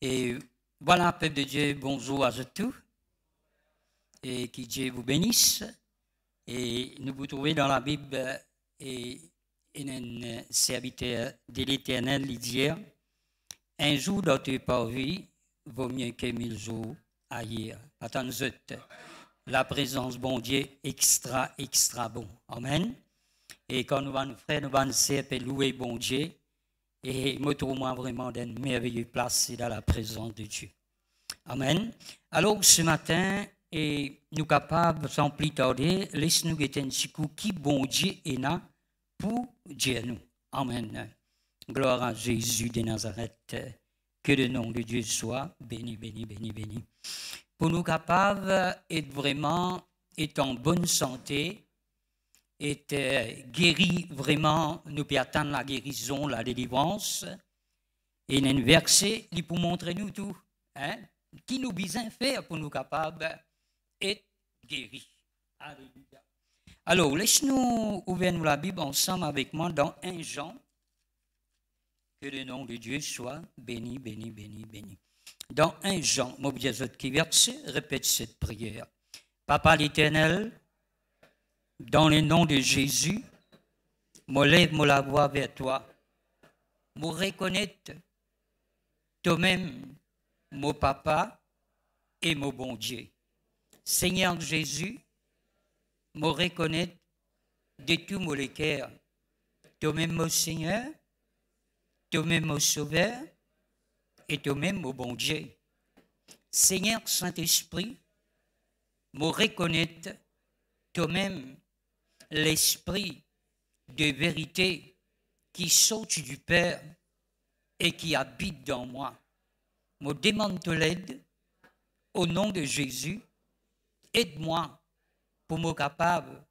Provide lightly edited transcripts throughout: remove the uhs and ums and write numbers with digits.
Et voilà, peuple de Dieu, bonjour à tous. Et que Dieu vous bénisse. Et nous vous trouvez dans la Bible et un serviteur de l'Éternel, il dit, un jour dans ta vie vaut mieux que 1000 jours ailleurs. Attends, la présence, bon Dieu, extra bon. Amen. Et quand nous allons frères, nous allons louer bon Dieu. Et me trouve vraiment dans une merveilleuse place dans la présence de Dieu. Amen. Alors, ce matin, et nous capables, sans plus tarder, laisse-nous guetter un petit coup qui bon Dieu est là pour Dieu nous. Amen. Gloire à Jésus de Nazareth. Que le nom de Dieu soit béni, béni, béni, béni. Pour nous capables d'être vraiment être en bonne santé, être guéri vraiment, nous pouvons attendre la guérison, la délivrance. Et il y a un verset qui pour montrer nous tout, hein, qui nous besoin faire pour nous capables d'être guéris. Alléluia. Alors, laisse-nous ouvrir la Bible ensemble avec moi dans 1 Jean. Que le nom de Dieu soit béni, béni, béni, béni. Dans 1 Jean, mon qui verset, répète cette prière. Papa l'Éternel, dans le nom de Jésus, je lève la voix vers toi. Je reconnaître toi-même, mon papa et mon bon Dieu. Seigneur Jésus, je reconnaître de tout mon cœur. Toi-même, mon Seigneur, toi-même, mon Sauveur, et toi-même, mon bon Dieu. Seigneur Saint-Esprit, je reconnaître toi-même l'esprit de vérité qui saute du Père et qui habite dans moi. Je demande de l'aide au nom de Jésus. Aide-moi pour me capable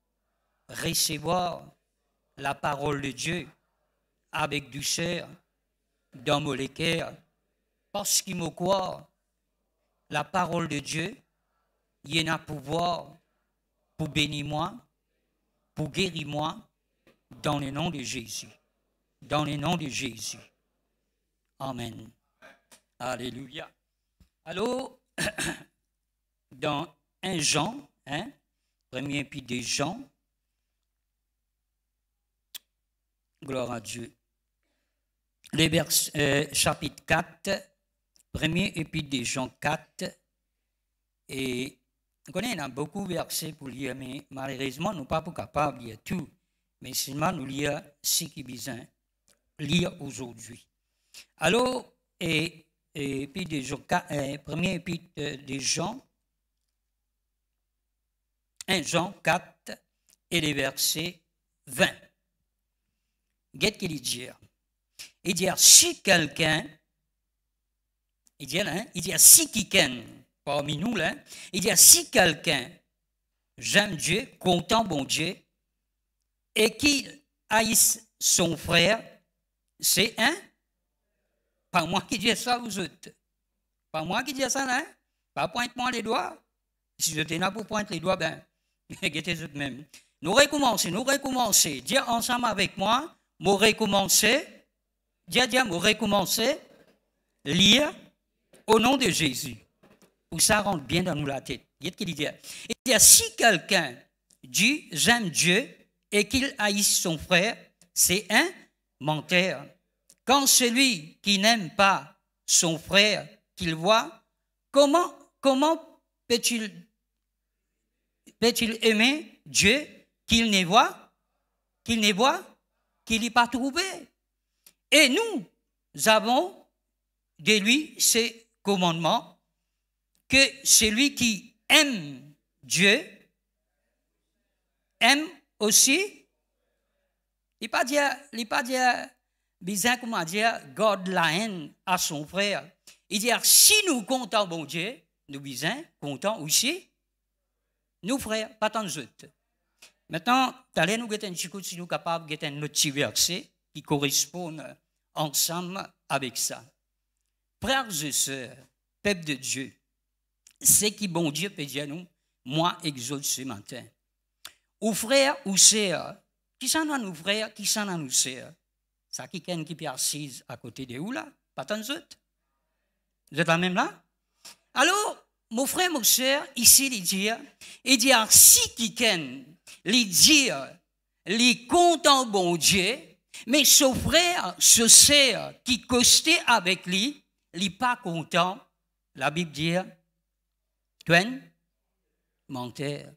de recevoir la parole de Dieu avec douceur dans mon cœur. Parce qu'il me croit, la parole de Dieu, il y a un pouvoir pour bénir moi, pour guérir moi, dans le nom de Jésus. Dans le nom de Jésus. Amen. Alléluia. Alors, dans 1 Jean, premier épître de Jean, gloire à Dieu. Chapitre 4, premier épître de Jean 4, et on connaît, il y a beaucoup de versets pour lire, mais malheureusement, nous ne sommes pas capables de lire tout. Mais seulement nous lire ce qui est besoin lire aujourd'hui. Alors, et puis de Jean, premier épître de Jean, 1 Jean 4 et les versets 20. Qu'est-ce qu'il dit? Il dit, si quelqu'un, il dit, si quelqu'un, parmi nous, là, il dit, si quelqu'un j'aime Dieu, content bon Dieu, et qu'il haïsse son frère, c'est un, pas moi qui dis ça vous autres, pas moi qui dis ça là, pas pointe-moi les doigts, si je t'ai là pour pointer les doigts, ben, guettez eux même. Nous recommencer, dire ensemble avec moi, nous recommencer, nous recommencer, lire au nom de Jésus. Pour ça rentre bien dans nous la tête. Qu'est-ce qu'il dit? Il dit, si quelqu'un dit, j'aime Dieu, et qu'il haïsse son frère, c'est un menteur. Quand celui qui n'aime pas son frère qu'il voit, comment peut-il aimer Dieu qu'il ne voit, qu'il n'est pas trouvé? Et nous avons de lui ces commandements que celui qui aime Dieu aime aussi. Il ne pas dire, bizarre comment dire, garde la haine à son frère. Il dit, si nous comptons bon Dieu, nous bizarre, comptons aussi nous frères, pas tant d'autres. Maintenant, allez nous guetter un petit coup si nous sommes capables de guetter un autre petit verset qui correspond ensemble avec ça. Frères et sœurs, peuple de Dieu, c'est qui bon Dieu peut dire nous, moi exalte ce matin. Ou frères ou sœurs, qui sont dans nos frères, qui sont dans nos sœurs? Ça qui est qui peut assise à côté de vous là, pas tant d'autres. Vous êtes la même là? Alors, mon frère, mon soeur, ici, il dit, si quelqu'un, il dit, il compte en bon Dieu, mais son frère, ce sœur qui costait avec lui, il n'est pas content. La Bible dit, toi, menteur.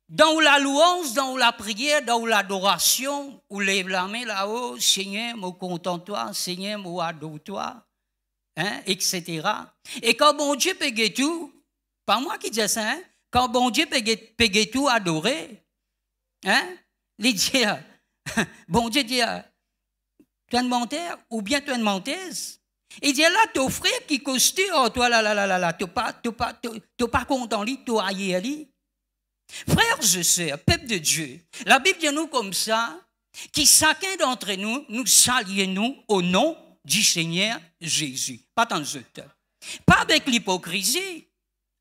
Dans la louange, dans la prière, dans l'adoration, ou lève la main là-haut, Seigneur, me contente-toi, Seigneur, me adore-toi, hein, etc. Et quand bon Dieu paye tout, pas moi qui dis ça, hein, quand bon Dieu paye tout adorer, hein, il dit, bon Dieu dit, tu es un menteur ou bien tu es une menteuse. Il dit là, ton frère qui costume, oh, toi là, tu n'es pas content, lui, tu as aillé. Frères et sœurs, peuple de Dieu, la Bible dit nous comme ça, qui chacun d'entre nous, nous saluons au nom du Seigneur Jésus. Pas tant de pas avec l'hypocrisie,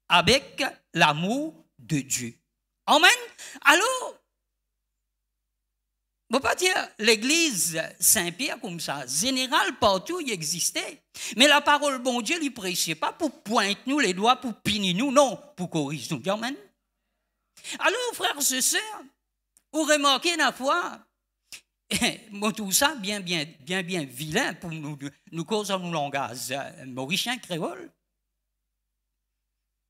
avec l'amour de Dieu. Amen. Alors, on ne peut pas dire l'église Saint-Pierre comme ça. Général, partout, il existait. Mais la parole, bon Dieu, lui prêchait pas pour pointer nous les doigts, pour punir nous, non, pour corriger nous. Amen. Alors, frères et sœurs, vous remarquez la fois, tout ça bien vilain pour nous causer nos langages mauricien créole.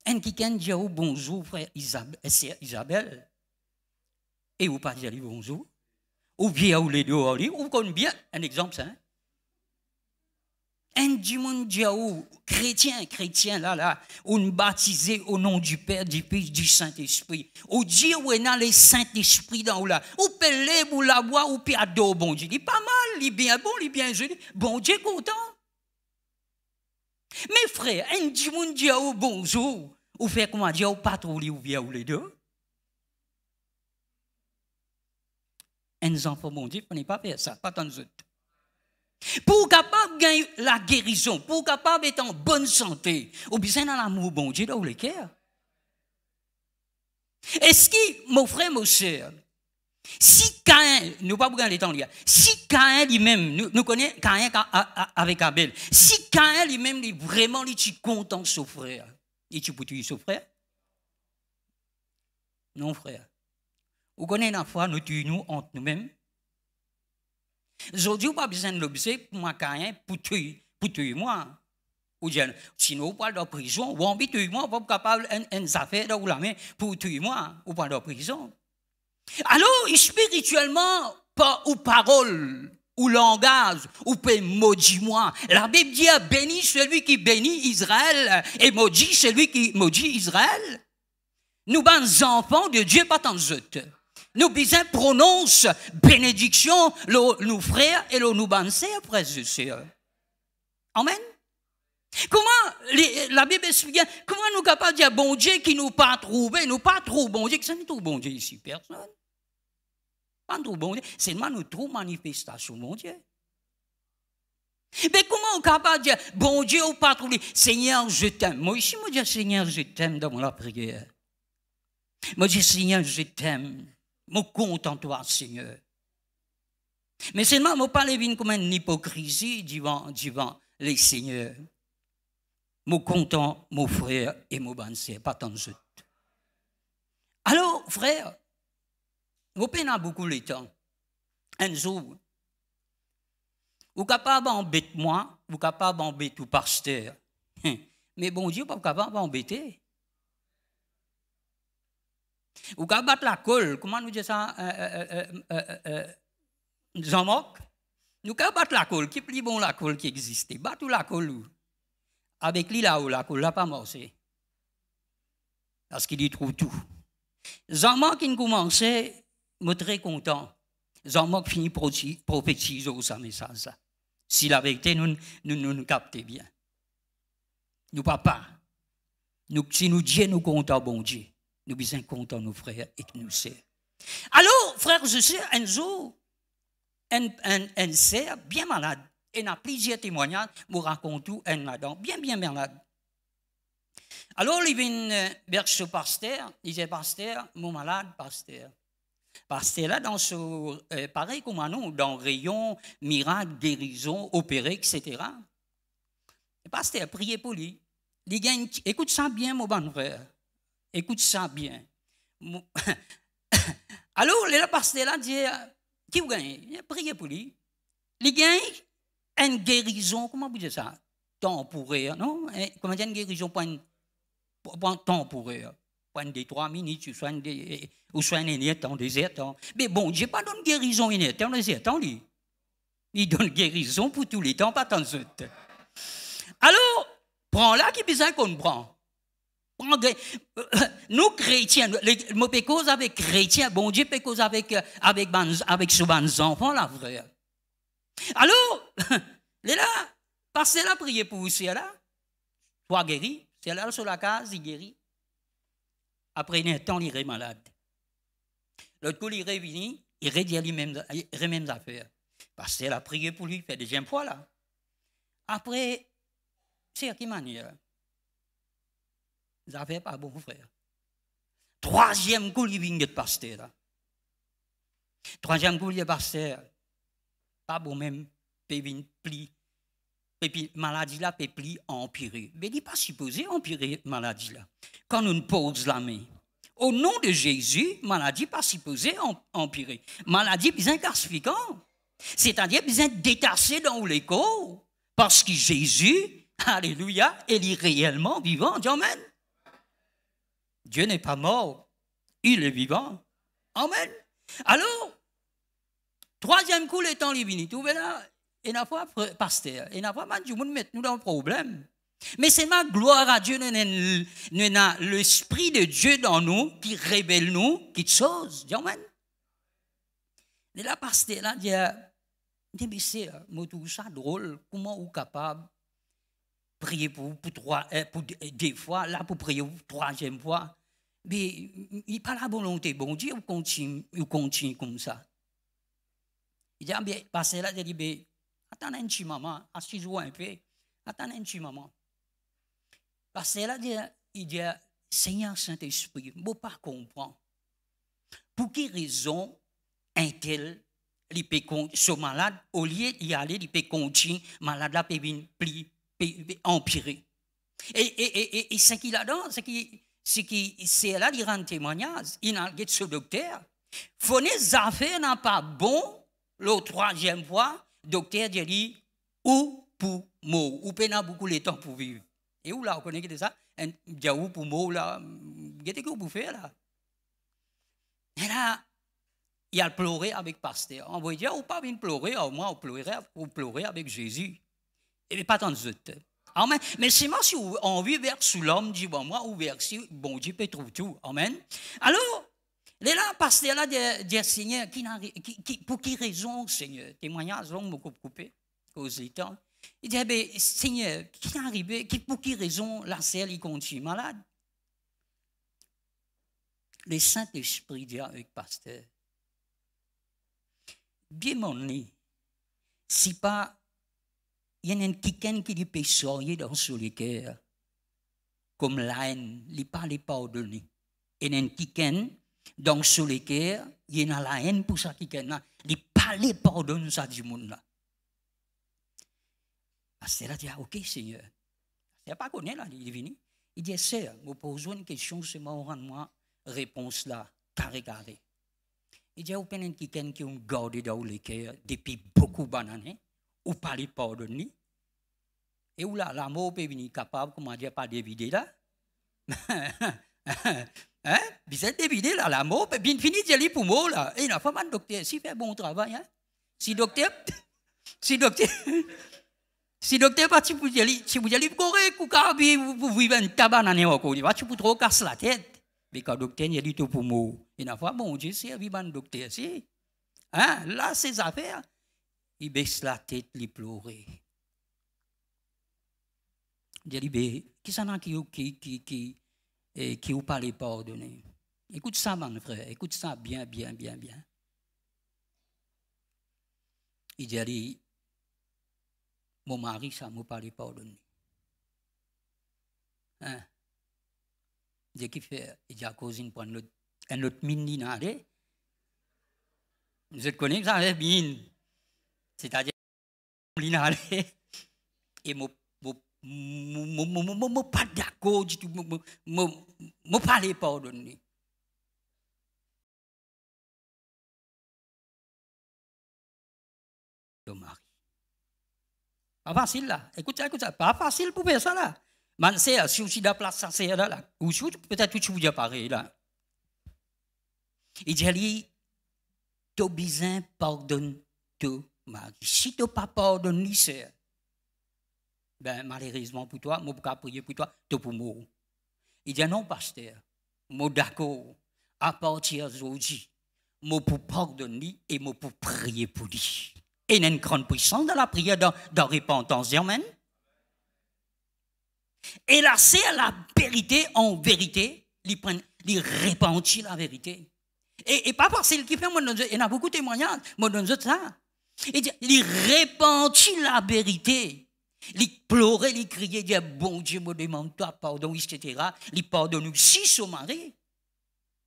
Un qui dit bonjour, frère Isabelle, et vous pas dire bonjour. Ou bien ou les deux, ou connaissez bien un exemple, ça. Un du monde chrétien, là, on baptisé au nom du Père, du Fils, du Saint-Esprit. Ou dit, où est le Saint-Esprit dans là. Ou pelé, ou la boire, ou puis adore, bon Dieu. Il est pas mal, il est bien bon, il est bien joli. Bon Dieu content. Mes frères, un du monde dit, oh bonjour, ou fait comment dire, ou patrouille, ou bien ou les deux. Un enfant, bon Dieu, on n'est pas faire ça, pas tant d'autres. Pour capable de gagner la guérison, pour capable d'être en bonne santé, ou bien dans l'amour, bon Dieu, dans le cœur. Est-ce que, mon frère, mon soeur, si Caïn, nous pas regarder les temps, si Caïn lui-même, nous connaissons Caïn avec Abel, si Caïn lui-même, vraiment, il est content son frère, il est pour tuer son frère? Non, frère. Vous connaissez la fois, nous tuons entre nous-mêmes. Aujourd'hui, vous n'avez pas besoin de l'observer pour moi, pour tuer moi. Ou bien, sinon, vous parlez de prison, ou envie de tuer moi, vous n'êtes pas capable d'une affaire dans la main pour tuer moi, ou pas de prison. Alors, spirituellement, ou parole, ou langage, ou peut maudire moi. La Bible dit, béni celui qui bénit Israël, et maudit celui qui maudit Israël. Nous, les enfants de Dieu, pas tant de nous besoin prononce bénédiction, nos frères et nos sœurs, frères et sœurs. Amen. Comment la Bible explique, comment nous sommes capables de dire bon Dieu qui nous pas trouvé, nous pas trop bon Dieu, que ça n'est tout bon Dieu ici, personne. Pas trop bon Dieu, c'est seulement nous trop manifestation, mon Dieu. Mais comment on est capable de dire bon Dieu ou pas trouvé, Seigneur, je t'aime. Moi ici, je dis Seigneur, je t'aime dans la prière. Moi je dis Seigneur, je t'aime. Je suis content de toi, Seigneur. Mais seulement, je ne parle pas comme une hypocrisie devant les seigneurs. Je suis content, mon frère et mon bonne sœur, pas tant de autres. Alors, frère, vous prenez beaucoup le temps. Un jour, vous êtes capable d'embêter moi, vous êtes capable d'embêter le pasteur. Mais bon Dieu, pas capable d'embêter. Ou qu'à battre la colle, comment nous disons ça, Jean-Marc? Nous qu'à battre la colle, qui plus bon la colle qui existait? Battre la colle, avec lui là-haut, la colle n'a pas marché. Parce qu'il y trouve tout. Jean-Marc, qui commençait, je suis très content. Jean-Marc finit prophétiser ça message. Si la vérité, nous captons bien. Nous, papa, si nous Dieu nous comptons, bon Dieu. Nous sommes contents, nos frères et nos sœurs. Alors, frères et sœurs, un jour, un sœur bien malade, et il y a plusieurs témoignages, vous racontez un madame bien malade. Alors, il vient vers ce pasteur, il dit, pasteur, mon malade, pasteur. Pasteur là, dans ce, pareil comme nous, dans rayon, miracle, guérison, opéré, etc. Le pasteur, priez pour lui. Écoute ça bien, mon bon frère. Écoute ça bien. Alors, le pasteur là dit, qui vous gagne? Priez pour lui. Il gagne une guérison, comment vous dites ça? Temporaire, non? Comment dire une guérison pour un temporaire? Pour des 3 minutes, ou soit un temps, des temps. Mais bon, je n'ai pas donné guérison temps, des temps, lui. Il donne guérison pour tous les temps, pas tant de suite. Alors, prends là qui besoin qu'on prend. Nous, chrétiens, nous peut cause avec chrétiens, bon Dieu peut cause avec ses enfants, là, frère. Alors, là, passez là, priez pour vous, c'est là. Soit guéri, c'est là sur la case, il guérit. Après un temps, il est malade. L'autre coup, il est revenu, il redit les mêmes affaires. Parce qu'elle a prié pour lui, fait deuxième fois là. Après, c'est à quelle manière? Vous n'avez pas bon frère. Troisième coup, il vient de pasteur là. Troisième coup, il est pasteur. Pas bon même, il pli. Et puis, maladie là, peut pli empirer. Mais il n'est pas supposé empirer maladie là. Quand on pose la main, au nom de Jésus, maladie pas supposée empirer. Maladie bien classifiant. C'est-à-dire bien détaché dans les corps. Parce que Jésus, alléluia, il est réellement vivant. Amen. Dieu n'est pas mort. Il est vivant. Amen. Alors, troisième coup, le temps est venu. Tout là, il n'a pas pasteur. Il n'a pas mal du monde mettre nous dans le problème. Mais c'est ma gloire à Dieu, nous avons l'Esprit de Dieu dans nous qui révèle nous quelque chose. Amen. Et là, pasteur, là, mais c'est tout ça drôle. Comment vous êtes capable de prier pour deux fois, là pour prier pour troisième fois? Mais il n'y a pas la volonté. Bon Dieu, vous continue comme ça. Il dit, bien, pasteur, là, il dit, attendez un petit moment, asseyez-vous un peu, attendez un petit moment. Pasteur, là, il dit, Seigneur Saint-Esprit, je ne peux pas comprendre. Pour quelle raison un tel il peut ce malade, au lieu d'y aller, il peut continuer, malade là peut empirer. Et ce qu'il a dans, c'est là, il rend témoignage, il a dit ce docteur, faut les affaires n'a pas bon, le troisième fois, docteur dit, ou pour mort, ou peine beaucoup de temps pour vivre. Et où là, vous connaissez ça? Un diaou pour mort là, qu'est-ce que vous faites là? Et là, il a pleuré avec pasteur. On va dire, ou pas venir pleurer, au moins, ou pleurer avec Jésus. Et pas tant de suite. Amen. Mais c'est moi si on vit vers sous l'homme, dit bon, moi, ou vers si, bon Dieu peut trouver tout. Amen. Alors, là, pasteur là, dit Seigneur, pour quelle raison, Seigneur? Témoignage long, beaucoup coupé, cause du temps. Il dit, eh Seigneur, qui est arrivé, pour quelle raison la sœur, il continue malade? Le Saint-Esprit dit avec pasteur, bien mon nez, si pas, il y a un quelqu'un qui dit peut sortir dans le cœur, comme la haine, il pas les pardonner. Il y a un quelqu'un dans le cœur, il y a la haine pour ça quelqu'un, il pas les pardonner ça du monde là. Parce que là, il dit, ok Seigneur, il n'a pas connu là, il est venu. Il dit, Seigneur, je pose une question, c'est moi, réponse là, carré. Il y a quelqu'un qui a gardé dans le cœur depuis beaucoup d'années, ou pas les pardonner. Et où là, l'amour peut venir capable, comment dire, pas d'éviter là. Hein? Vous êtes d'éviter là, l'amour peut bien finir de pour moi là. Et il a pas mal de docteur, s'il fait bon travail, hein? Si docteur parti pour dire, si vous allez correct, vous vivez un tabac dans les occasions, tu peux trop casser la tête. Mais quand le docteur il dit tout pour moi, il n'a pas bon Dieu, c'est vivant un docteur, si. Hein? Là, ces affaires, il baisse la tête, il pleure. Il dit, qui s'en a qui vous parle pardonner? Écoute ça, mon frère, écoute ça bien. Il dit, mon mari, ça m'a parlé pardonner. Hein? Il dit, qu'il fait, il dit, à cause d'une prendre un autre mine d'île. Vous connaissez ça, mine? C'est-à-dire, l'île, et Je pas d'accord du tout. Je pas les pardonner. Le mari. Pas facile là. Écoute ça. Pas facile pour faire ça là. Man, c'est si aussi de la place, ça c'est là. Ou peut-être tu vous dis pareil là. Il dit, tu as besoin de pardonner ton mari. Si tu n'as pas pardonné, c'est. Ben, malheureusement pour toi, je ne peux pas prier pour toi, tu pour moi. Il dit non, pasteur, je suis d'accord. À partir d'aujourd'hui, je peux pardonner et je peux prier pour lui. Et il y a une grande puissance dans la prière, dans la repentance. Amen. Et là, c'est la vérité, en vérité, il répandit la vérité. Et pas parce qu'il fait, il y a beaucoup de témoignages, moi, dans ça. Il répandit la vérité. Il pleurait, il criait, il disait, bon Dieu, me demande-toi pardon, etc. Il pardonne aussi son mari,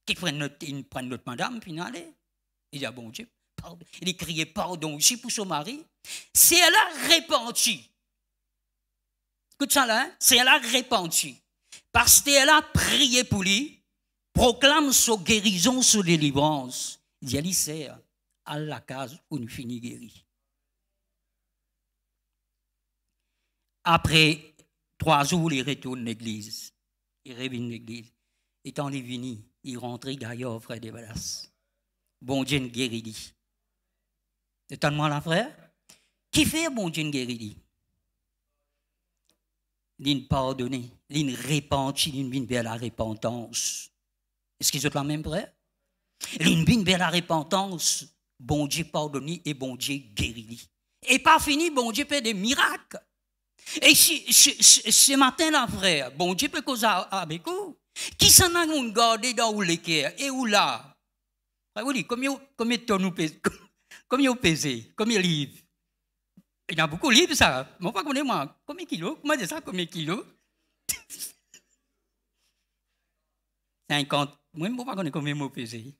qui prennent notre madame, puis il dit, bon Dieu, pardon. Il criait pardon aussi pour son mari. C'est elle a répandu. Écoute ça là, c'est elle a répandu. Parce qu'elle a prié pour lui, proclame sa guérison, sa délivrance. Il dit, c'est à la case où nous finissons guéri. Après 3 jours, il retourne à l'église. Il revient à l'église. Et quand il est venu, il rentre d'ailleurs, frère de Valas. Bon Dieu guérit. Étonne-moi là, frère. Qui fait bon Dieu guérit? Il pardonne, il répand, il vient vers la repentance. Est-ce qu'ils ont la même, frère? Il vient vers la repentance. Bon Dieu pardonne et bon Dieu guérit. Et pas fini, bon Dieu fait des miracles. Et ce matin-là, frère, bon Dieu peut causer avec vous. Qui s'en a gardé dans où l'équerre et où là? Vous dites, combien de tonnes vous pesez? Combien vous pesez? Combien de livres? Il y a beaucoup de livres, ça. Je ne sais pas combien de kilos? Comment dire ça? Combien de kilos? 50. Moi, je ne sais pas combien vous pesez.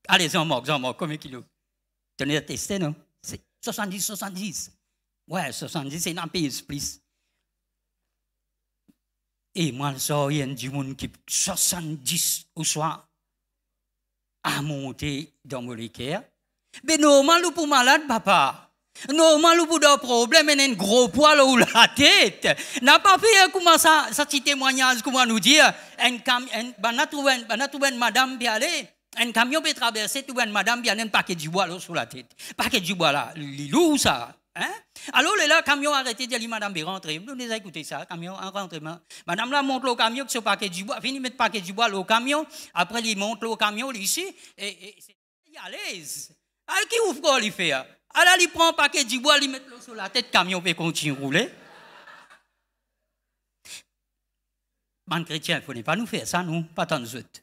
Allez, j'en manque. Combien de kilos? Tenez à tester, non? C'est 70. Ouais, 70, c'est un pays plus. Et moi, il y a du monde qui 70 ou soit à monter dans mon équerre. Mais normal, ou pour malade, papa. Normal, ou pour des problèmes, il y a un gros poil ou la tête. N'a pas fait comment ça petit témoignage, comment nous dire. On a trouvé une madame qui allait. Un camion peut traverser, trouver une madame qui a un paquet de bois sur la tête. Paquet de bois là, il lourd ça. Hein? Alors, le camion a arrêté de dire, madame, de rentrer. Vous avez écouté ça, camion en rentrement. Madame là monte le camion, que ce paquet du bois, fini de mettre le paquet du bois au camion. Après, il monte le camion ici, et c'est à l'aise. Alors, qui ouvre quoi, il fait? Alors, il prend un paquet du bois, il met le sur la tête, le camion peut continuer à rouler. Man chrétien, il ne faut pas nous faire ça, nous, pas tant de autres.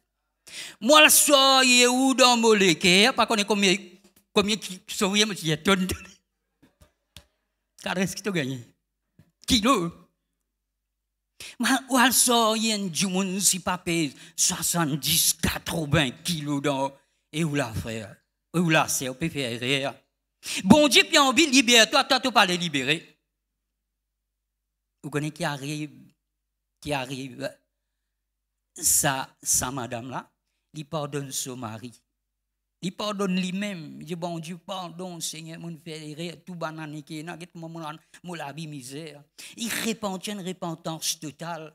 Moi, la soirée où dans mon équerre, pas combien soirée, je dis, tonne. Qu'est-ce que tu as gagné? Kilo. Ou alors, il y a du monde qui pas pèse 70, 80 kilos dans. Et où la frère? Où la sœur? On peut faire rire. Bon Dieu, puis envie de libérer. Toi, tu pas les libérer. Vous connaissez qui arrive, ça, madame là, il pardonne son mari. Il pardonne lui-même. Il dit, bon Dieu, pardon, Seigneur, mon fait tout banane qui est là, mon la vie misère. Il répand une repentance totale.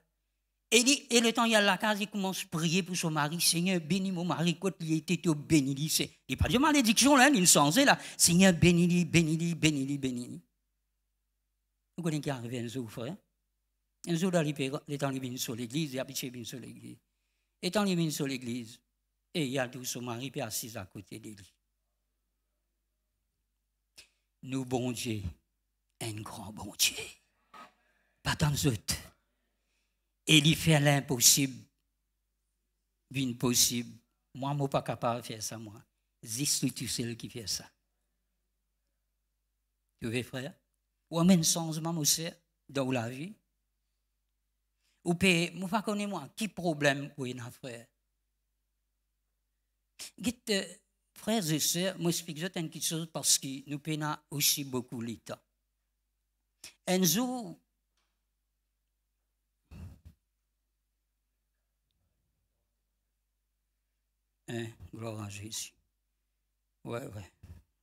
Et le temps, il y a la case, il commence à prier pour son mari. Seigneur, bénis mon mari, quand il était tout béni. Il n'est pas de malédiction, là, il est censé là. Seigneur, bénis-lui, bénis-lui, bénis-lui, bénis-lui. Vous connaissez qui est arrivé un jour, frère? Un jour, les temps, il vient sur l'église, il a pitié, il vient sur l'église. Et quand il vient sur l'église, et il y a tout son mari qui est assis à côté de lui. Nous, bon Dieu, un grand bon Dieu. Pas tant d'autres. Et il fait l'impossible. L'impossible. Moi, je ne suis pas capable de faire ça, moi. C'est tout seul qui fait ça. Tu veux, frère? Ou même changement, monsieur, dans la vie. Ou peut, je ne sais pas connaître moi, qui problème pour un frère? Frères et sœurs, moi je explique quelque chose parce que nous prenons aussi beaucoup de temps. Un jour, Hein? Gloire à Jésus. Ouais, ouais.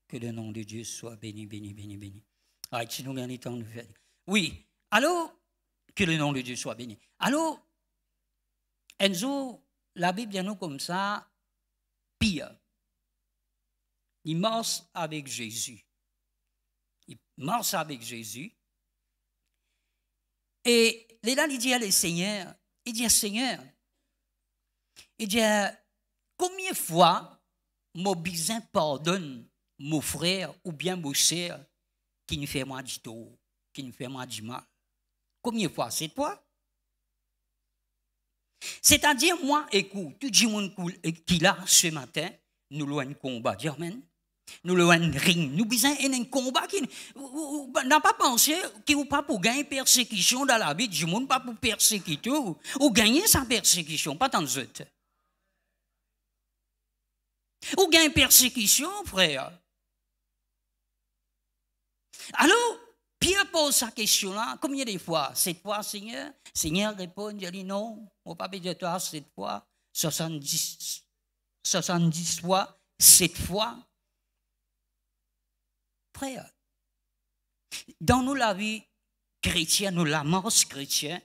Que le nom de Dieu soit béni, béni, béni, béni. Ah, si nous avons le temps de faire. Oui. Alors, que le nom de Dieu soit béni. Alors, Enzo, la Bible dit nous comme ça, pire. Il marche avec Jésus. Il marche avec Jésus. Et là, il dit à le Seigneur, il dit, Seigneur, il dit, combien de fois mon besoin pardonne mon frère ou bien mon sœur qui nous fait moi du tort, qui nous fait moi du mal? Combien de fois? C'est toi? C'est-à-dire, moi, écoute, tout le monde qui là ce matin, nous avons un combat, dis amen. Nous avons un ring, nous avons un combat qui n'a pas pensé qu'il n'y a pas pour gagner persécution dans la vie du monde, pas pour persécuter ou gagner sa persécution, pas tant de autres. Ou gagner persécution, frère. Alors, Pierre pose sa question-là, combien de fois? 7 fois, Seigneur? Seigneur répond, il dit non, mon papa dit toi 7 fois, 70 fois, 7 fois. Frère, dans nous la vie chrétienne, nous la marche chrétienne,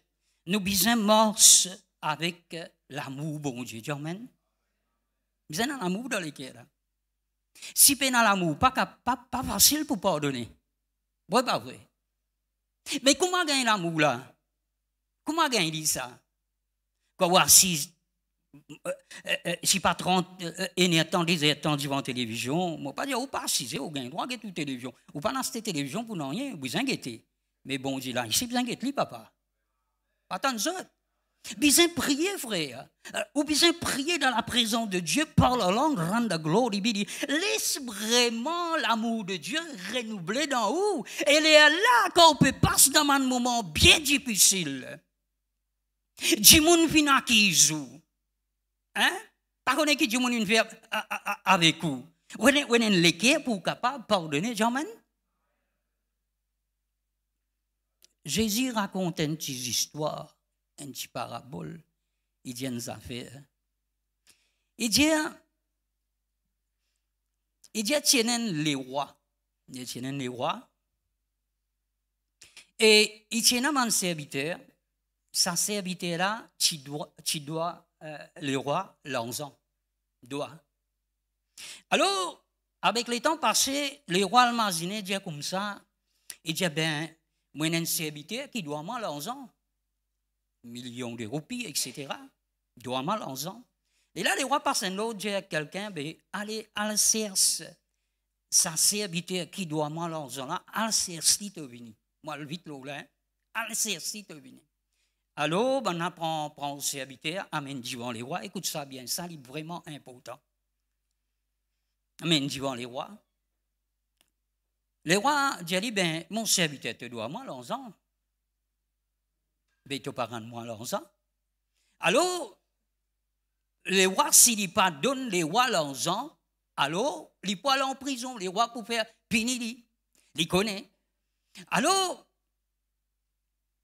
nous besoin marche avec l'amour, bon Dieu, amen. Besoin dans l'amour dans les cœurs. Si pas dans l'amour, pas facile pour pardonner. Oui, pas vrai. Mais comment gagner l'amour là? Comment gagner ça? Quoi, si pas 30 temps devant la télévision, je ne pas dire ou pas 6 ou gagne droit de toute télévision. Ou pas dans cette télévision pour non rien, vous inquiétez. Mais bon, dit là, ici, vous inquiétez, papa. Pas tant de ça. Besoin prier, frère. Ou besoin prier dans la présence de Dieu par la langue, rendre la gloire. Il dit, laisse vraiment l'amour de Dieu renouveler dans vous. Et il est là qu'on peut passer dans un moment bien difficile. Du monde vient qui joue. Hein? Pas qu'on est qui du monde une faire avec vous. Vous avez l'équerre pour capable pardonner, Jean-Man? Jésus raconte une petite histoire. Une petite parabole, il dit une affaire. Il dit tiens les rois. Il tient les rois. Et il tient un serviteur. Sa serviteur là, tu dois le roi l'argent. Doit. Alors, avec le temps passé, le roi imaginé dit comme ça. Il dit ben, moi j'ai un serviteur qui doit moi l'argent. Millions de roupies, etc. Doit mal en ans. Et là, les rois passent un autre, dit à quelqu'un, ben, allez, cherche sa serviteur qui doit mal en ans, là, allez, cherche si tu venu. Moi, le vite, là, allez, cherche si tu venu. Alors, ben, on prend le serviteur, amène devant les rois, écoute ça bien, ça, c'est vraiment important. Amène devant les rois. Les rois disent, ben, mon serviteur te doit mal en ans. Mais tu pas rendre moi l'argent. Alors, les rois, s'ils ne pas donnent les rois l'argent, alors, ils peuvent aller en prison, les rois pour faire punir, ils connaissent. Alors,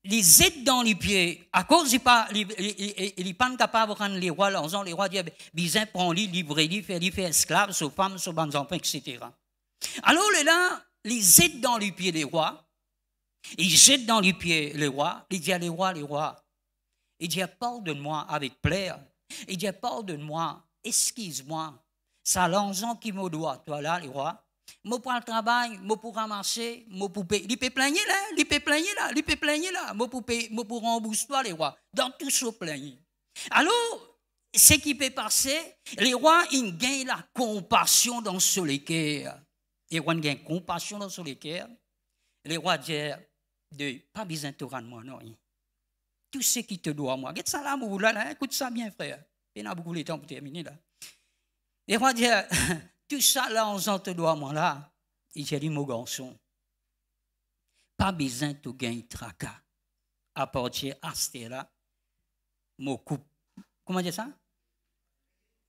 les aides dans les pieds, à cause ils ne pas capables de rendre les rois l'argent, les rois disent, bizin, prends-les, livrez-les, fais-les esclaves, aux femmes, aux bonnes enfants, etc. Alors, là, les aides dans les pieds des rois, il jette dans les pieds les rois, il dit à les rois, il dit pardonne-moi avec plaisir, il dit pardonne-moi, excuse-moi, ça l'argent qui me doit, toi là, les rois, moi pour le travail, moi pour ramasser, moi pour payer, il peut plaigner là, il peut plaigner là, moi pour rembourser toi les rois, dans tout ce plaigner. Alors, ce qui peut passer, les rois, ils gagnent la compassion dans ce cœur. Les rois gagnent compassion dans ce cœur. Les rois disent, pas besoin de te rendre moi, non. Tout ce qui te doit, moi. Regarde ça l'amour, là, écoute ça bien, frère. Il y a beaucoup de temps pour terminer, là. Les rois disent, tout ça, là, on te doit, moi, là. Il dit, mon garçon, pas besoin de te gagner tracas. À partir de ce là, mon coupe, comment dire ça?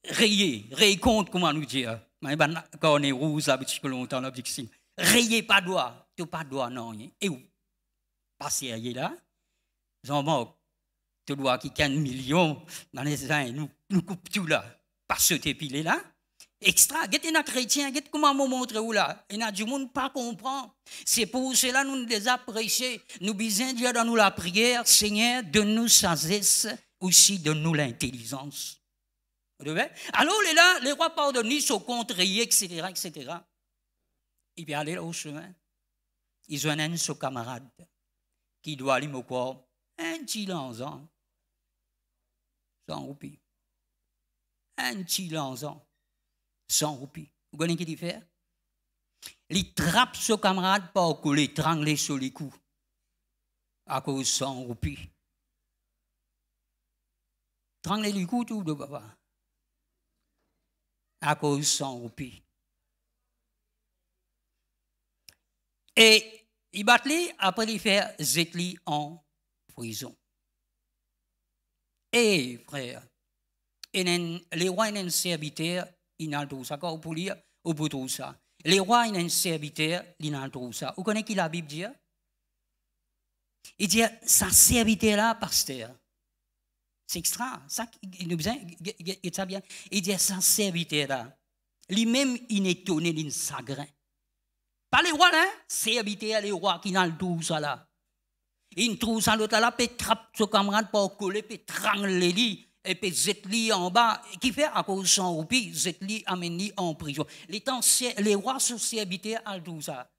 Rayé compte, comment nous dire? Quand on est rouge, ça veut longtemps, là, rayé, pas droit, tu pas droit, non. Et où? Passer là, Jean-Marc, tu dois qui 15 millions dans les années, nous coupe tout là. Parce que tu es pilé là. Extra, get un chrétien, get comment me montrer où là. Et n'a du monde pas comprend. C'est pour cela nous les apprécions. Nous besoin Dieu dans nous la prière, Seigneur, donne-nous sagesse, aussi donne-nous l'intelligence. Vous devez? Alors là, les rois pardonnent, sont contrés, etc., etc. Il peut aller au chemin. Ils ont un son camarade qui doit aller me croire un petit lanzan, 100 roupies. Un petit lanzan. 100 roupies. Vous connaissez ce qu'il fait? Il trappe son camarade pour que l'étrangler sur les coups. À cause de 100 roupies. Trangler les coups, tout de papa. À cause de 100 roupies. Et il bat lui, après il fait Zetli en prison. Et frère, les rois ont un serviteur, ils n'ont tout ça. Quand vous lire, vous pouvez tout ça. Les rois ont un serviteur, ils n'ont tout ça. Vous connaissez qui la Bible dit? Il dit, sa serviteur-là, pasteur. C'est extra. Ça, il nous ça bien. Il dit, sa serviteur-là. Lui-même, il est étonné d'un chagrin. Pas les rois, là, serviteur, les rois qui n'ont tout ça là. Il trouve ça l'autre là, puis trappe son camarade pour coller, puis trangler lui. Et puis Zetli en bas, qui fait à cause de son roupi, Zetli amène en prison. Les rois sont serviteurs à tout ça.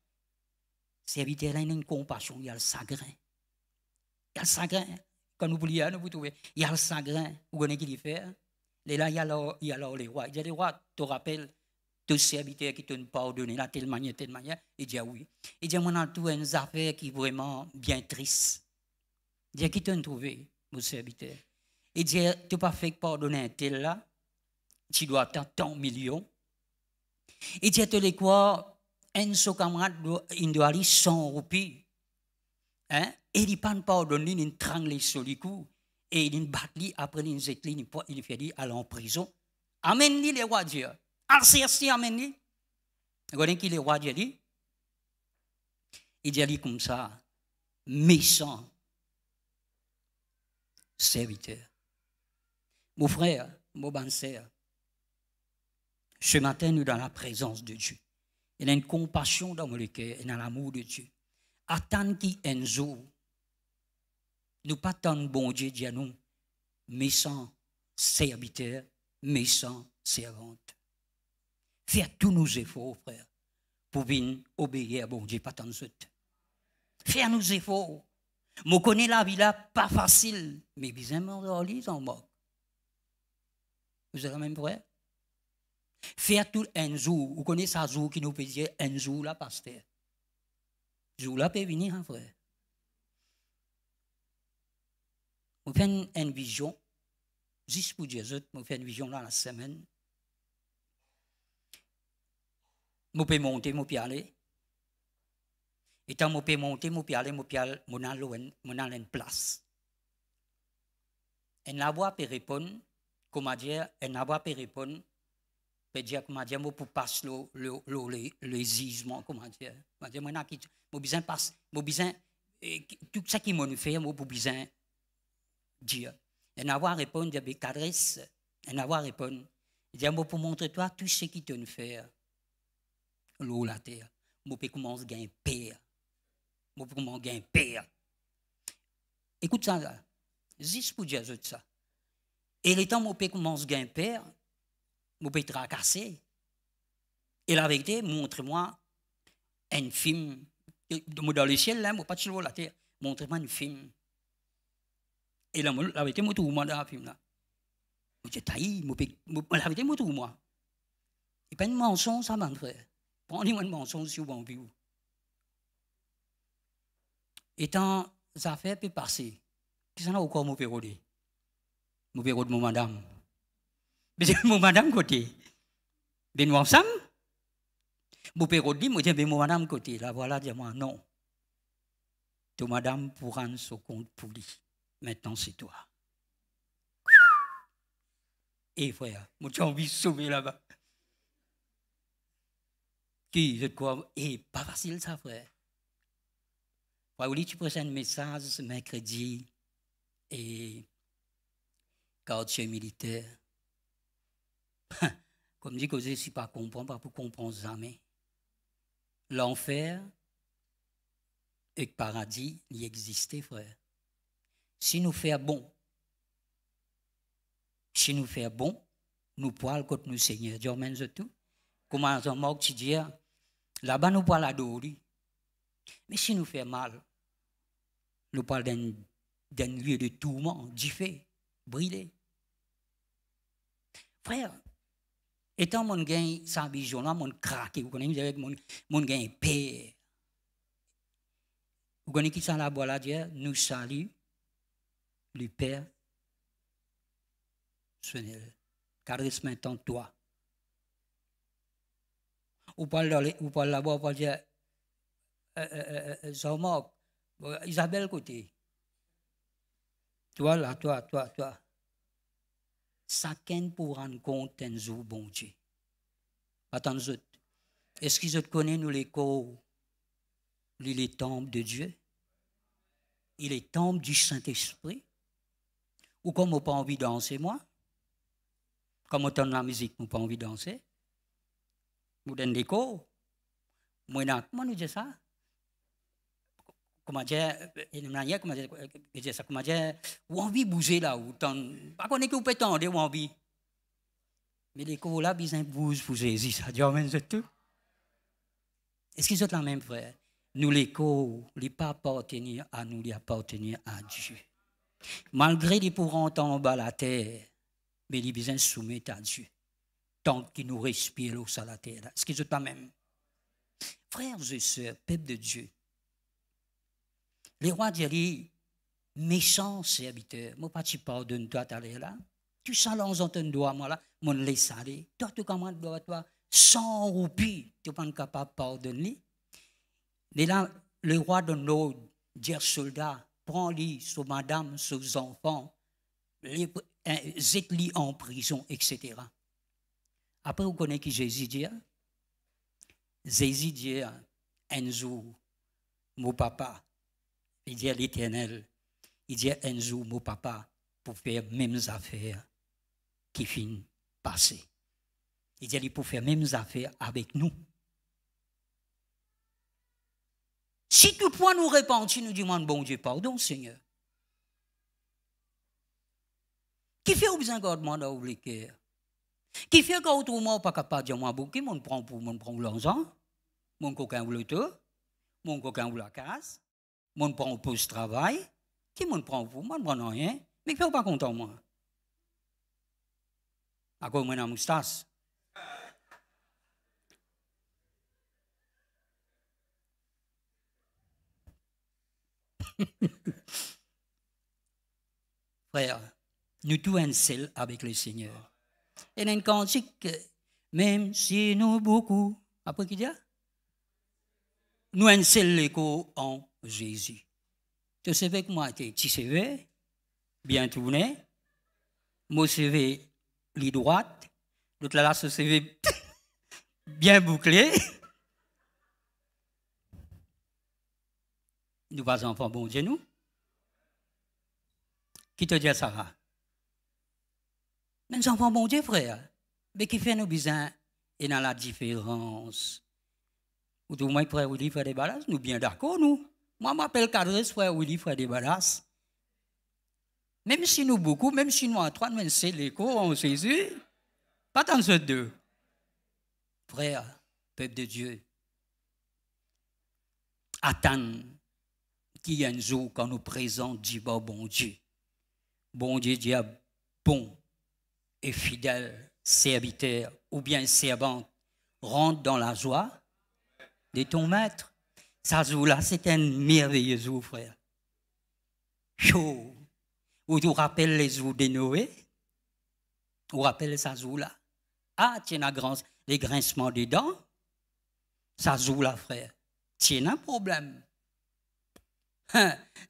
Serviteur là, il y a une compassion, il y a le chagrin. Il y a le chagrin. Quand nous voulons, vous trouvez, il y a le chagrin. Vous connaissez qui fait? Là, il y a alors les rois. Il y a les rois, tu te rappelles, tous les serviteurs qui t'ont pardonné, là, telle manière. Il dit oui. Il dit, moi, on a trouvé une affaire qui est vraiment bien triste. Il dit, qui t'ont trouvé, mon serviteur? Il dit, tu n'as pas fait pardonner un tel là, tu dois attendre tant millions. Il dit, tu les quoi, un seul camarade, il doit aller 100 roupies. Hein? Et il n'a pas pardonné, il trangle sur les coups. Et il bat lui, après il fait aller en prison. Amen, les rois de Dieu. Al-Sersi, amen, lui. Vous voyez qui les rois de Dieu? Il dit comme ça, méchant serviteur. Mon frère, mon bon sœur, ce matin, nous dans la présence de Dieu. Il y a une compassion dans mon cœur et dans l'amour de Dieu. Attendre qui un jour, nous pas tant bon Dieu dit à nous, méchants serviteurs, méchants servantes. Faire tous nos efforts, frère, pour venir obéir à bon Dieu, pas tant de suite. Faire nos efforts. Je connais la vie là, pas facile, mais bien m'en en moque. Vous êtes même prêts? Faire tout un jour, vous connaissez ça jour qui nous peut dire un jour là, pasteur. Jour là peut venir, hein, frère. Vous faites une vision, juste pour dire, vous faites une vision dans la semaine. Vous pouvez monter, vous pouvez aller. Et quand vous pouvez monter, vous pouvez aller, vous avez une place. Et la voix peut répondre, comment dire, et la voix peut répondre, peut dire, comment dire, pour passer le jugement, comment dire. Moi, j'ai besoin de passer, tout ça qui m'a fait, j'ai besoin de dire. Et la voix répond, il y a des cadresses, et la voix répond, il dit, pour montrer toi tout ce qui te fait. L'eau, la terre. Je peux commencer à gagner père. Je peux commencer à gagner père. Écoute ça là. Juste pour dire ça. Et le temps où je peux commencer à gagner père, je peux tracasser. Et la vérité, montre-moi un film. Dans le ciel, là, je ne pas sur la terre. Montre-moi un film. Et la vérité, je trouve moi dans le film là. Je dis, taï, la vérité, je trouve moi. Il n'y a pas de mensonge, ça, mon frère. Prenez-moi une mensonge sur mon view. Et tant ça fait peut passer. Puis ça n'a encore mon père rodé. Mon père de mon madame. Mais c'est mon madame côté. Ben nous ensemble. Mon père rodé, moi dis ben mon madame côté. La voilà, dis-moi non. Ton madame pour rendre son compte pour lui. Maintenant c'est toi. Et frère, moi j'ai envie de sauver là-bas. Qui, je crois, et pas facile ça, frère. Oui, tu présentes un message mercredi et quartier militaire. Comme dit que si pas comprendre, pas pour comprendre jamais. L'enfer et le paradis, il existait, frère. Si nous faisons bon, nous pouvons contre nous Seigneur. Dieu mène tout. Comment on m'a dit, là-bas nous pouvons l'adorer. Mais si nous faisons mal, nous parlons d'un lieu de tourment, d'effet, brûlé. Frère, étant mon gain, sa vision là, mon craqué, vous connaissez, mon gain paix. Vous connaissez qui ça là, voilà, Dieu, nous salue, le Père, Seigneur, caresse maintenant toi. Vous parlez là-bas, vous parlez, Jean-Marc, Isabelle côté. Toi là, toi. Chacun pour rendre compte d'un jour, bon Dieu. Attends, est-ce qu'ils connaissent nous les corps, les temples de Dieu? Il est temple du Saint-Esprit. Ou comme on n'a pas envie de danser, moi? Comme on entend la musique, on n'a pas envie de danser? Vous donnez des cours? Moi, comment nous dit ça? Comment dire, comment dire, ou envie de bouger là, ou tant, pas qu'on est que vous pouvez tendre, ou envie. Mais les cours là, ils bougent pour Jésus, ça dit, amen, c'est tout. Est-ce qu'ils sont la même, frère? Nous, les cours, ils ne pas appartenir à nous, ils appartenir à Dieu. Malgré les pour entendre en bas la terre, mais ils besoin soumettre à Dieu. Tant qu'il nous respire l'eau sur la terre. Est-ce qu'ils sont la même? Frères et sœurs, peuple de Dieu, les rois disent, méchants serviteurs, moi pas tu pardonnes toi t'aller là, tu sens l'ensemble de doigt moi là, mon laisse aller, toi tu commandes toi 100 roupies, tu pas capable de pardonner. Mais là, le roi donne l'ordre, dire soldat, prends-les sur madame, sur les enfants, jette-les en prison, etc. Après, vous connaissez qui Jésus dit? Jésus dit un jour, mon papa, il dit à l'Éternel, il dit un jour, mon papa, pour faire les mêmes affaires qui finissent passer. Il dit pour faire les mêmes affaires avec nous. Si toutefois nous repentir, nous demandons, bon Dieu, pardon, Seigneur. Qui fait besoin de demander à le cœur? Qui fait qu'autrement, pas capable de dire, moi, qui m'en prend pour l'argent? Mon coquin ou le tout? Mon coquin ou la casse? Mon prend pour ce travail? Qui m'en prend pour? Moi, je ne prends rien. Mais qui ne fait pas content, moi? À cause de ma moustache. Frère, nous tous un seul avec le Seigneur. Et il y a une cantique, même si nous beaucoup, après qui dit? Nous un seul écho en Jésus. Tu sais que moi, tu sais, bien tourné, moi, CV, les droite, l'autre là, ce CV, bien bouclé. Nous pas enfants, bon Dieu, nous. Qui te dit ça? Mais nous enfants, bon Dieu, frère. Mais qui fait nos besoins et dans la différence. Ou tout le monde, frère Willy, frère des balas, nous bien d'accord, nous. Moi, je m'appelle Cadres, frère Willy, frère des balas. Même si nous beaucoup, même si nous en trois, nous c'est l'écho en Jésus, pas tant ce deux. Frère, peuple de Dieu, attends qu'il y ait un jour quand nous présente dit bon Dieu. Bon Dieu dit bon et fidèle serviteur ou bien servante, rentre dans la joie de ton maître. Ça jour-là, c'est un merveilleux jour, frère. Chaud. Ou tu rappelles les jours de Noé? Ou rappelles ça jour-là? Ah, tu as les grincements des dents? Ça jour-là, frère. Tu as un problème.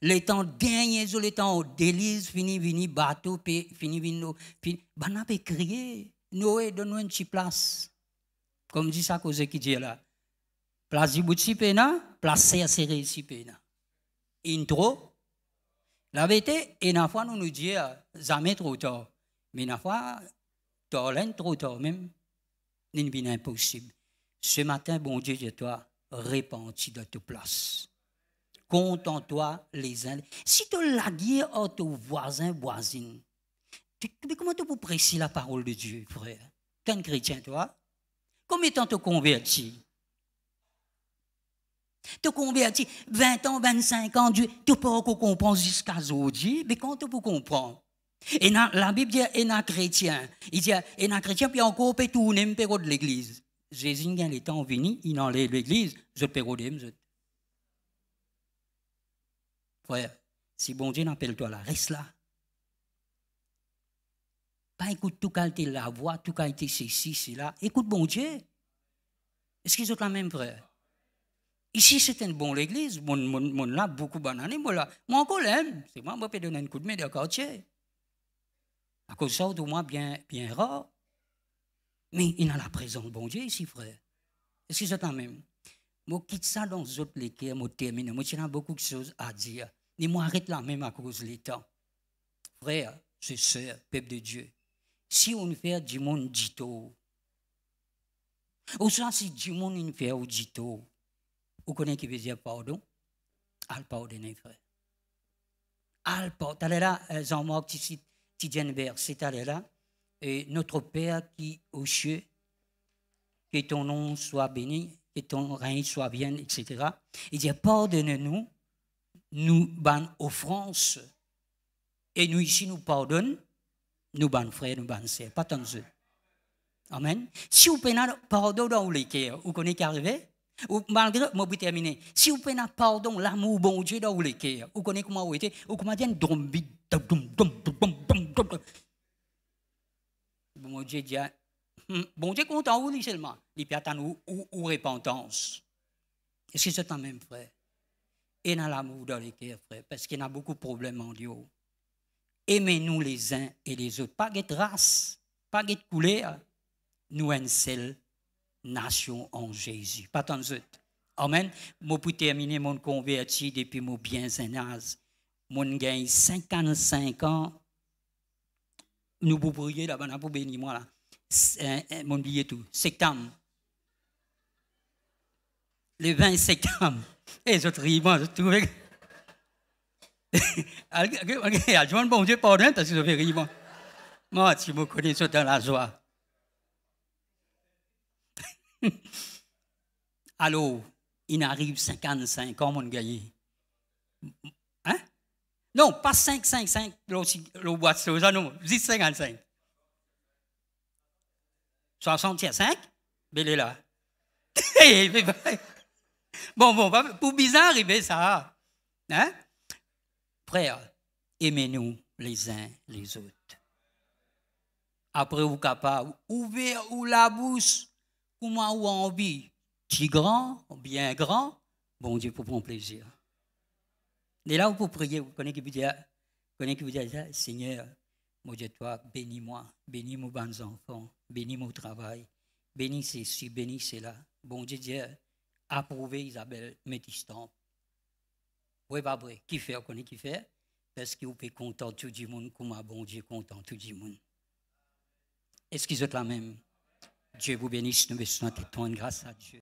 Les temps derniers, les temps délices, fini, bateau, fini, ben, on peut crier. Noé, donne-nous une petite place. Comme dit ça, cause qui dit là. Place du bout de Sipena, place serrée Sipena. Intro. La vérité, et une fois, nous disons, jamais trop tard. Mais une fois, tard, trop tard même, n'est bien impossible. Ce matin, bon Dieu, de toi, répandu de ta place. Contente-toi les uns. Si tu lagues à ton voisin, voisine, comment tu peux préciser la parole de Dieu, frère? Tu es un chrétien, toi? Combien de temps tu convertis? Tu convertis 20 ans, 25 ans, Dieu, tu peux pas comprendre jusqu'à aujourd'hui, mais quand tu peux comprendre? Et la Bible dit, et un chrétien, il dit, et un chrétien, puis encore, peut tourner, me de l'église. Jésus, quand les temps venus, il enlève l'église, je peux pas. Frère, si bon Dieu n'appelle toi là, reste là. Pas écoute tout qualité la voix, tout qualité ceci, cela. Écoute bon Dieu. Est-ce qu'ils ont la même frère? Ici, c'est une bonne église. Mon là, beaucoup de bananes. Moi, encore l'aime. C'est moi, je peux donner un coup de main de quartier. À cause de ça, au moins, bien rare. Mais il a la présence de bon Dieu ici, frère. Est-ce qu'ils ont la même? Moi, quitte ça dans les autres lesquels, moi, termine. Moi, j'ai beaucoup de choses à dire. Mais moi, arrête là même à cause du temps. Frère, sœur, peuple de Dieu. Si on fait du monde dit tout, ou ça, si du monde il fait ou dit tout, vous connaissez qui veut dire pardon? Al pardonner, frère. Al pardonner. Là, Jean-Marc, tu dis un verset, là, et notre Père qui aux cieux, que ton nom soit béni, que ton règne soit bien, etc. Il dit, pardonne-nous, nous, ban offrances, et nous ici, nous pardonnons, nous, ban frères, nous, ban sœurs, pas tant de. Amen. Si vous prenez pardon dans les cœurs, vous connaissez qui arrive? Ou malgré, moi, vous terminer. Si vous prenez pardon, l'amour, bon Dieu, dans les cœurs, vous connaissez comment vous êtes? Ou comment dire, bon Dieu dit, bon Dieu content ou seulement, il peut attendre ou repentance. Est-ce que c'est un même frère? Et dans l'amour dans les cœurs, frère, parce qu'il y a beaucoup de problèmes en Dieu. Aimez-nous les uns et les autres. Pas de race, pas de couleur. Nous une seule nation en Jésus. Pas tant d'autres. Amen. Moi, pour terminer, mon converti depuis mon bien âge, mon gagne 55 ans. Nous vous prier là-bas, pour bénir moi là. Mon billet tout. Septembre. Le 20 septembre. Et je trouve, je trouve. Je bon Dieu pardon parce que je fais rire. Moi, tu me connais dans la joie. Alors, il arrive 55 ans, mon gagné. Hein? Non, pas 5, le boîte, non, juste 55. 65? Mais il est là. Bon, pour bizarre arriver ça. Hein? Frère, aimez-nous les uns les autres. Après, vous capable, ouvrez ou la bouche, ou moi ou envie. Petit grand, bien grand, bon Dieu pour prendre plaisir. Et là, vous pouvez prier, vous connaissez qui vous dit, Seigneur, mon Dieu, toi, bénis-moi, bénis mes bons enfants, bénis mon travail, bénis ceci, bénis cela. Bon Dieu, approuvé Isabelle Métistamp. Oui, pas vrai. Qui fait, vous connaissez qui fait? Parce que vous pouvez content tout le monde, comme bon Dieu content tout le monde. Est-ce qu'ils sont la même? Dieu vous bénisse, nous besoin de grâce à Dieu.